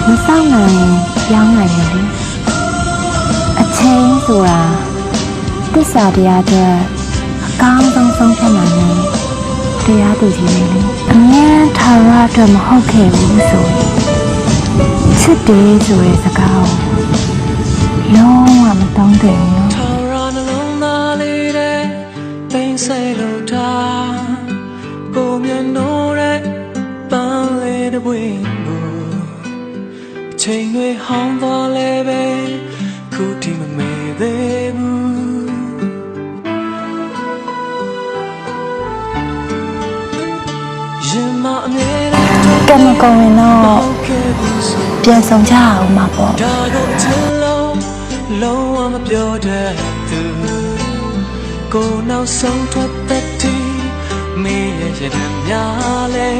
မဆောင်နိုင်ပြောင်းနိုင်တယ်လေအချင်းဆိုတာသစ္စာတရားအတွက်အကောင်းဆုံးဆုံးဖြတ်နိုင်တယ်တရားသူကြီးတွေလေအမြဲထာဝရအတွက်မဟုတ်ခဲ့ဘူးဆိုရင်ချစ်တယ်ဆိုတဲ့စကားကိုလုံးဝမသုံးသင့်ဘူးထာဝရနှလုံးသားလေးတဲ့သိမ်းစိတ်လို့ထားကိုမျက်နှာတဲ့ပန်းလေးတစ်ပွင့်ကိုချိန်တွေဟောင်းသွားလဲပဲခုထိမမေ့သေးဘူးရင်မအမြဲတမ်းကံမကောင်းရင်တော့ပြန်ဆောင်ကြအောင်ပါပေါ့ဒါကိုချစ်လို့လုံးဝမပြောတတ်သူကိုနောက်ဆုံးထွက်သက်တီမေးရဲ့ရတဲ့များလဲ